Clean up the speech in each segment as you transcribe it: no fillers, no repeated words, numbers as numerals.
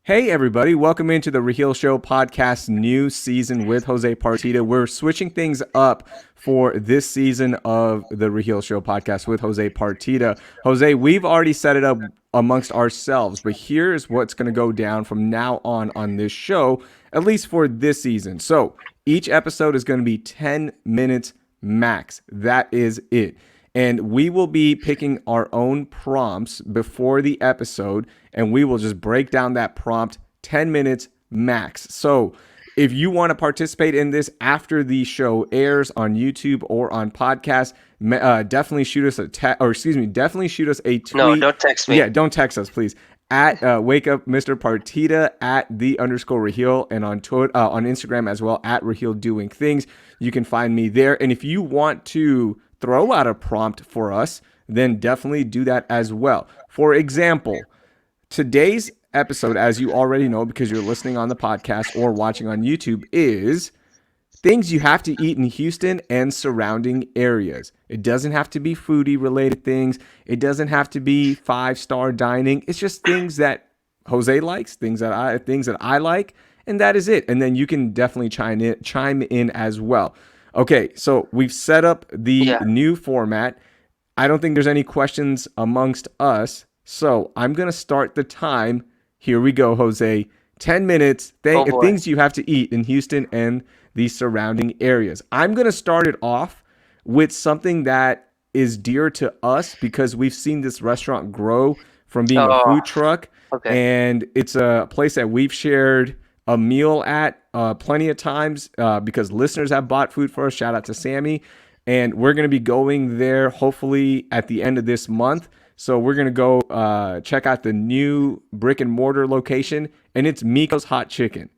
Hey everybody, welcome into the Raheel Show podcast new season with Jose Partida. We're switching things up for this season of the Raheel Show podcast with Jose Partida. Jose, we've already set it up amongst ourselves, but here's what's going to go down from now on this show, at least for this season. So each episode is going to be 10 minutes max. That is it. And we will be picking our own prompts before the episode, and we will just break down that prompt 10 minutes max. So if you want to participate in this after the show airs on YouTube or on podcast, definitely shoot us definitely shoot us a tweet. No, don't text me. Yeah, don't text us, please. At Wake Up Mr. Partida, at @the_Raheel, and on Twitter, on Instagram as well, at Raheel Doing Things. You can find me there. And if you want to throw out a prompt for us, then definitely do that as well. For example, today's episode, as you already know because you're listening on the podcast or watching on YouTube, is things you have to eat in Houston and surrounding areas. It doesn't have to be foodie related things. It doesn't have to be 5-star dining. It's just things that Jose likes, things that I like, and that is it. And then you can definitely chime in as well. Okay, so we've set up the new format. I don't think there's any questions amongst us. So I'm going to start the time. Here we go, Jose. 10 minutes. Things you have to eat in Houston and the surrounding areas. I'm going to start it off with something that is dear to us because we've seen this restaurant grow from being a food truck. Okay. And it's a place that we've shared a meal at plenty of times because listeners have bought food for us. Shout out to Sammy. And we're going to be going there hopefully at the end of this month. So we're going to go check out the new brick and mortar location, and it's Miko's Hot Chicken.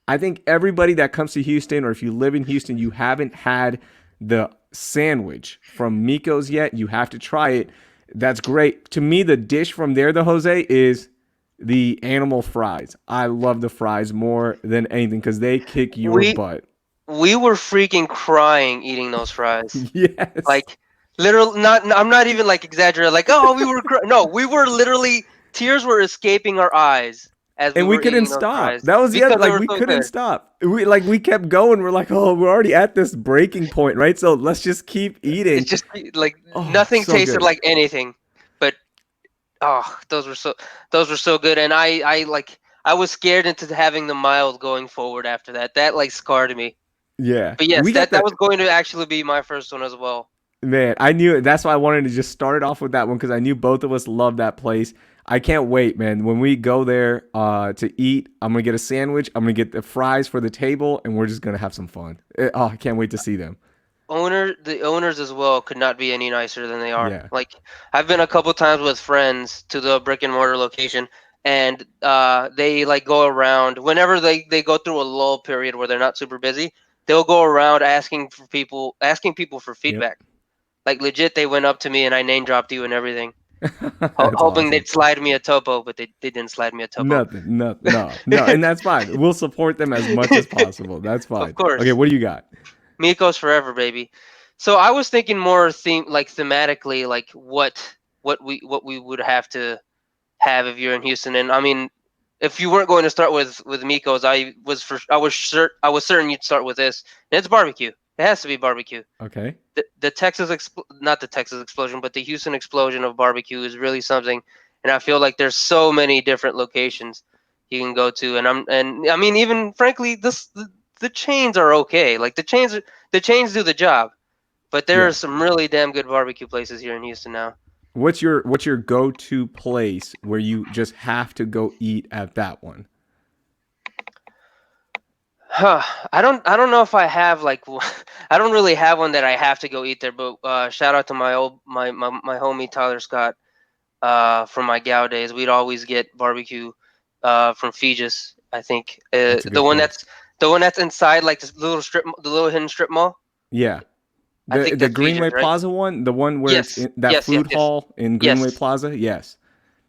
I think everybody that comes to Houston, or if you live in Houston, you haven't had the sandwich from Miko's yet, you have to try it. That's great. To me, the dish from there, the Jose, is the animal fries. I love the fries more than anything because they kick your butt. We were freaking crying eating those fries. Yes. Like, literally, I'm not even like exaggerating. Like, oh, we were no, we were literally, tears were escaping our eyes as we couldn't stop. That was the other, like, we couldn't stop. We kept going. We're like, oh, we're already at this breaking point, right? So let's just keep eating. It's just like nothing so tasted good. like anything. But those were so good. And I was scared into having the mild going forward after that. That like scarred me. Yeah. But yes, that was going to actually be my first one as well. Man, I knew it. That's why I wanted to just start it off with that one because I knew both of us love that place. I can't wait, man. When we go there to eat, I'm going to get a sandwich. I'm going to get the fries for the table, and we're just going to have some fun. I can't wait to see them. The owners as well could not be any nicer than they are. Yeah. Like, I've been a couple times with friends to the brick and mortar location, and they like go around whenever they go through a lull period where they're not super busy. They'll go around asking people for feedback. Yep. Like legit, they went up to me and I name dropped you and everything, hoping awesome. They'd slide me a topo, but they didn't slide me a topo. Nothing, no, and that's fine. We'll support them as much as possible. That's fine. Of course. Okay, what do you got? Miko's forever, baby. So I was thinking more thematically, like what we would have to have if you're in Houston. And I mean, if you weren't going to start with Miko's, I was certain you'd start with this. And it's barbecue. It has to be barbecue. Okay. Not the Texas explosion, but the Houston explosion of barbecue is really something. And I feel like there's so many different locations you can go to. And I mean, even frankly, the chains are okay. Like the chains do the job, but there are some really damn good barbecue places here in Houston now. What's your go-to place where you just have to go eat at that one? I don't know if I have I don't really have one that I have to go eat there, but shout out to my homie Tyler Scott from my Gow days. We'd always get barbecue from Fijis, I think. The one that's inside like the little hidden strip mall. Yeah. The Greenway Fijis, right? Plaza one, the one where it's in that food hall in Greenway Plaza. Yes.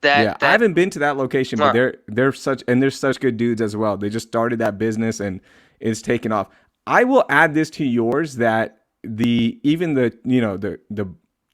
I haven't been to that location, but they're such good dudes as well. They just started that business and it's taken off. I will add this to yours that the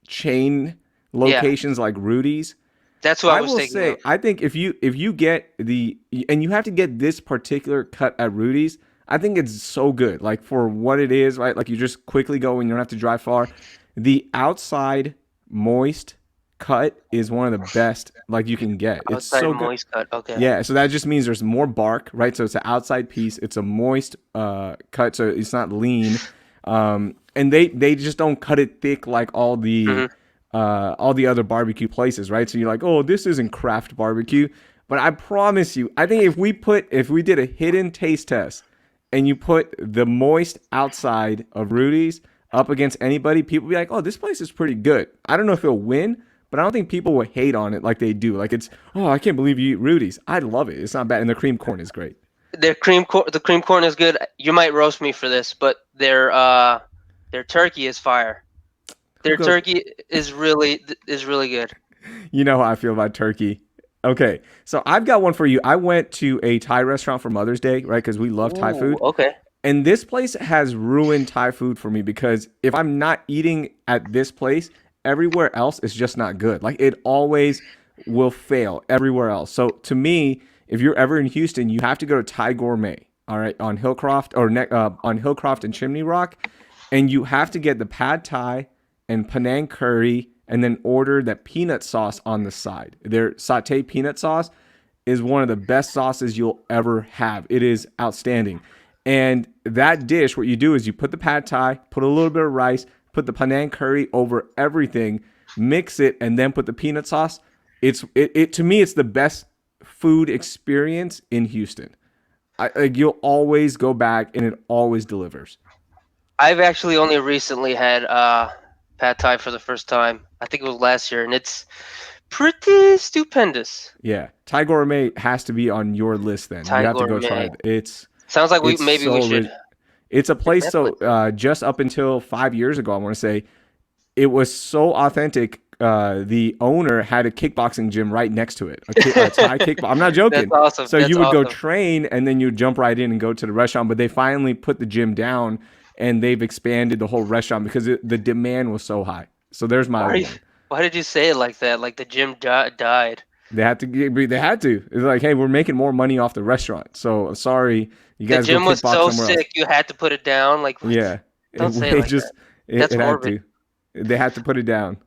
chain locations like Rudy's, That's who I I was will thinking say, of. I think if you get and you have to get this particular cut at Rudy's, I think it's so good. Like for what it is, right? Like you just quickly go and you don't have to drive far. The outside moist cut is one of the best like you can get. It's Outside so good. moist cut. Okay. Yeah, so that just means there's more bark, right? So it's an outside piece. It's a moist cut, so it's not lean. And they just don't cut it thick like Hmm. all the other barbecue places, right? So you're like, oh, this isn't craft barbecue, but I promise you, I think if we did a hidden taste test, and you put the moist outside of Rudy's up against anybody, people be like, oh, this place is pretty good. I don't know if it'll win, but I don't think people will hate on it like they do. Like it's, oh, I can't believe you eat Rudy's. I love it. It's not bad, and the cream corn is great. The cream corn is good. You might roast me for this, but their turkey is fire. Who Their goes? turkey is really good. You know how I feel about turkey. Okay, so I've got one for you. I went to a Thai restaurant for Mother's Day, right? Because we love Thai Ooh, food. okay. And this place has ruined Thai food for me because if I'm not eating at this place, everywhere else is just not good. Like it always will fail everywhere else. So to me, if you're ever in Houston, you have to go to Thai Gourmet. All right, on Hillcroft on Hillcroft and Chimney Rock, and you have to get the pad Thai and Penang curry, and then order that peanut sauce on the side. Their sauteed peanut sauce is one of the best sauces you'll ever have. It is outstanding. And that dish, what you do is you put the pad thai, put a little bit of rice, put the panang curry over everything, mix it, and then put the peanut sauce. It to me, it's the best food experience in Houston. Like you'll always go back, and it always delivers. I've actually only recently had pad thai for the first time. I think it was last year, and it's pretty stupendous. Yeah, Thai Gourmet has to be on your list. Then you Thai have to go try gourmet. it. Sounds like we It's maybe we so should it's a hit place. So Netflix. just up until 5 years ago, I want to say it was so authentic. The owner had a kickboxing gym right next to it, a Thai kickbox. I'm not That's joking. awesome. So That's you would go awesome. train and then you jump right in and go to the restaurant. But they finally put the gym down and they've expanded the whole restaurant because the demand was so high. So there's my Why are other you, one. why did you say it like that? Like the gym died. They had to. They had to. It's like, hey, we're making more money off the restaurant. So sorry, you The guys go gym was kickbox so somewhere else. sick you had to put it down. Like what? Yeah, Don't say it they like that. just That's it had morbid. to. They had to put it down.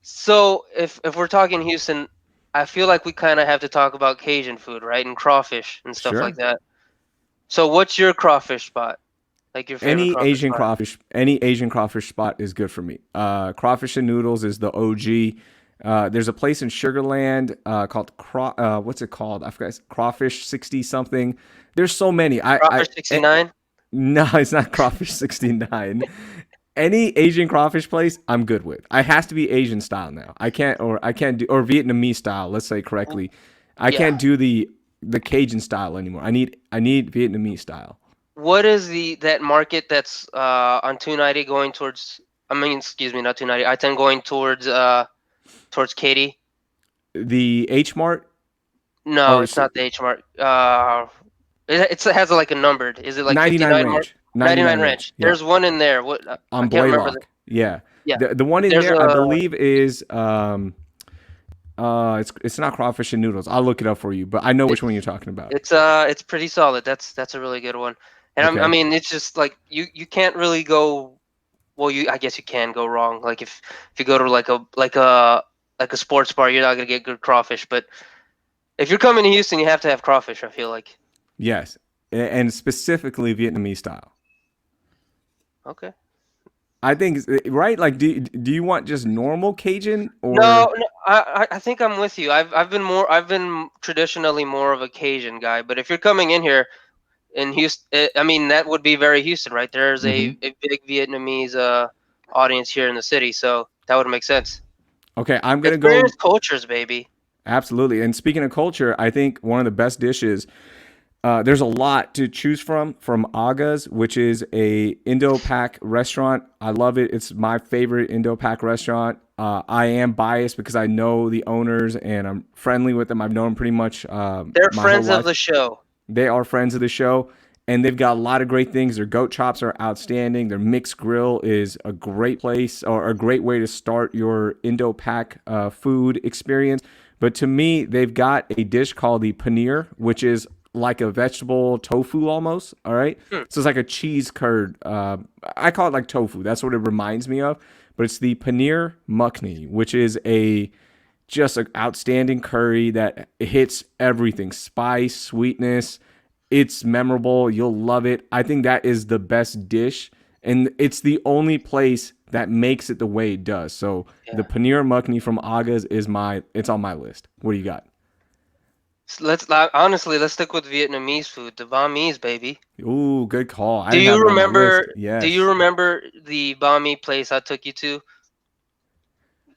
So if we're talking Houston, I feel like we kind of have to talk about Cajun food, right? And crawfish and stuff like Sure. that. So what's your crawfish spot? Like your favorite crawfish spot? Any Asian crawfish spot is good for me. Crawfish and noodles is the OG. There's a place in Sugarland called what's it called? I forgot. It's Crawfish 60 something. There's so many. Crawfish 69? No, it's not Crawfish 69. Any Asian crawfish place, I'm good with. I has to be Asian style now. I can't do or Vietnamese style. Let's say correctly. I Yeah. can't do the Cajun style anymore. I need Vietnamese style. What is that market that's on 290 going towards? I mean, excuse me, not 290. I-10 going towards Katy. The H Mart No, or it's not the H Mart. It has like a numbered. Is it like 99 59 Mart? range. 99 99 range. Ranch. Yeah. There's one in there. What I On can't remember the. Blaylock. Yeah. Yeah, The one in there's there I a. believe is it's not crawfish and noodles. I'll look it up for you, but I know which one you're talking about. It's pretty solid. That's a really good one. And I Okay. mean, it's just like you can't really go. Well, I guess you can go wrong. Like if you go to like a sports bar, you're not gonna get good crawfish. But if you're coming to Houston, you have to have crawfish. I feel like. Yes. And specifically Vietnamese style. Okay. I think right like do you want just normal Cajun or No, I think I'm with you. I've been traditionally more of a Cajun guy. But if you're coming in here in Houston, I mean that would be very Houston, right? There's Mhm. a big Vietnamese audience here in the city, so that would make sense. Okay, I'm going to go Experience cultures, baby. absolutely. And speaking of culture, I think one of the best dishes there's a lot to choose from Aga's, which is a Indo-Pak restaurant. I love it. It's my favorite Indo-Pak restaurant. I am biased because I know the owners and I'm friendly with them. I've known them pretty much They're my whole friends of life. the show. They are friends of the show, and they've got a lot of great things. Their goat chops are outstanding. Their mixed grill is a great place or a great way to start your Indo-Pak food experience. But to me, they've got a dish called the paneer, which is like a vegetable tofu almost. All right. Hmm. So it's like a cheese curd. I call it like tofu. That's what it reminds me of. But it's the paneer makhni, which is a just an outstanding curry that hits everything: spice, sweetness. It's memorable. You'll love it. I think that is the best dish, and it's the only place that makes it the way it does. So Yeah. the paneer makhni from Aga's is it's on my list. What do you got? Honestly, let's stick with Vietnamese food, the banh mi's, baby. Ooh, good call. I Do didn't have you it on my list. remember? Do you Yes. remember the banh mi place I took you to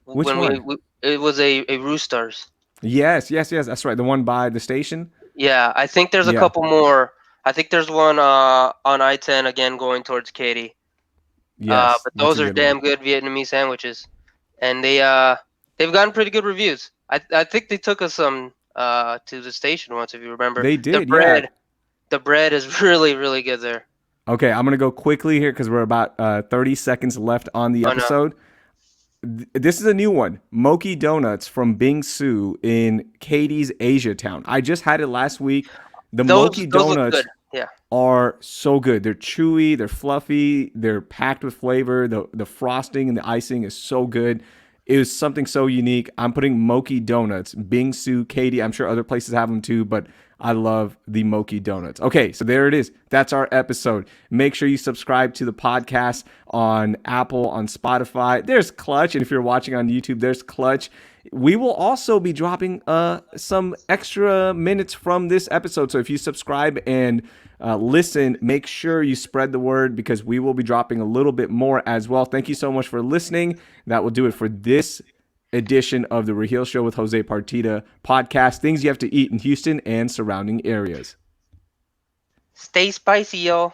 Which when one? it was a Roosters? Yes, yes, yes. That's right. The one by the station. Yeah, I think there's a Yeah. couple more. I think there's one on I-10 again going towards Katy. Yes, But that's those a are good one. damn good Vietnamese sandwiches, and they've gotten pretty good reviews. I think they took us some to the station once, if you remember. They The did. Yeah. bread the bread is really really good there. Okay, I'm gonna go quickly here because we're about 30 seconds left on the Oh no, episode. This is a new one. Moki Donuts from Bing Su in Katie's Asia Town. I just had it last week. The Moki those look good. Donuts Yeah, are so good. They're chewy, they're fluffy, they're packed with flavor. The frosting and the icing is so good. It was something so unique. I'm putting Moki Donuts, Bingsu, Katie. I'm sure other places have them too, but I love the Moki Donuts. Okay, so there it is. That's our episode. Make sure you subscribe to the podcast on Apple, on Spotify. There's Clutch, and if you're watching on YouTube, there's Clutch. We will also be dropping some extra minutes from this episode. So if you subscribe and listen, make sure you spread the word because we will be dropping a little bit more as well. Thank you so much for listening. That will do it for this edition of the Raheel Show with Jose Partida podcast. Things you have to eat in Houston and surrounding areas. stay spicy, yo.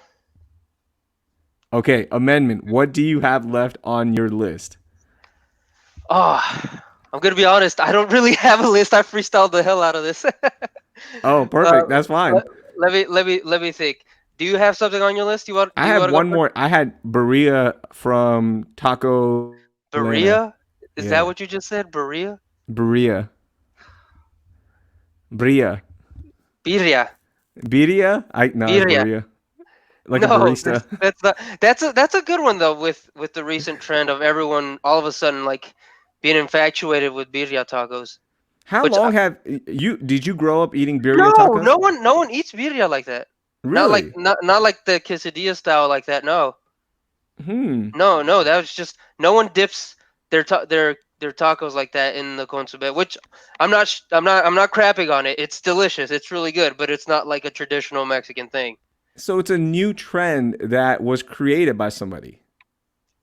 Okay, amendment. What do you have left on your list? Oh, I'm gonna be honest. I don't really have a list. I freestyled the hell out of this. Oh, uh, perfect. That's fine. let me think. Do you have something on your list? I Do you have want to go one first? more. I had Berea from Taco Atlanta. Berea? Is that Yeah, what you just said? Berea? Berea. Bria. Birria. Birria? No, it's Birria. Berea. Like a No, barista. that's not. That's a good one though. With the recent trend of everyone all of a sudden like being infatuated with birria tacos. How Which long have did you grow up eating birria no, tacos? no one eats birria like that. Really? Not like the quesadilla style like that. No, Hmm. no. That was just no one dips their tacos like that in the consomme. Which I'm not crapping on it. It's delicious. It's really good, but it's not like a traditional Mexican thing. So it's a new trend that was created by somebody.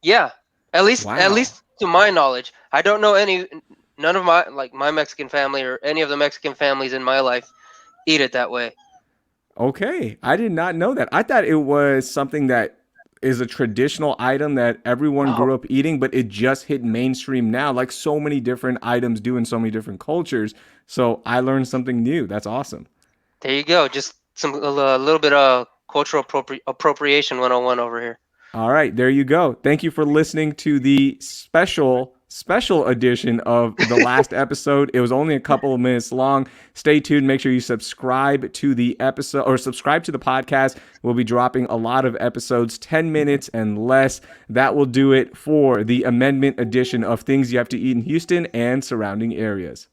Yeah, at Wow. least to my knowledge, I don't know none of my Mexican family or any of the Mexican families in my life eat it that way. Okay. I did not know that. I thought it was something that is a traditional item that everyone Oh, grew up eating, but it just hit mainstream now, like so many different items do in so many different cultures. So I learned something new. That's awesome. there you go. Just a little bit of cultural appropriation 101 over here. All right, there you go. Thank you for listening to the special edition of the last episode. It was only a couple of minutes long. Stay tuned. Make sure you subscribe to the episode or subscribe to the podcast. We'll be dropping a lot of episodes, 10 minutes and less. That will do it for the amendment edition of Things You Have to Eat in Houston and surrounding areas.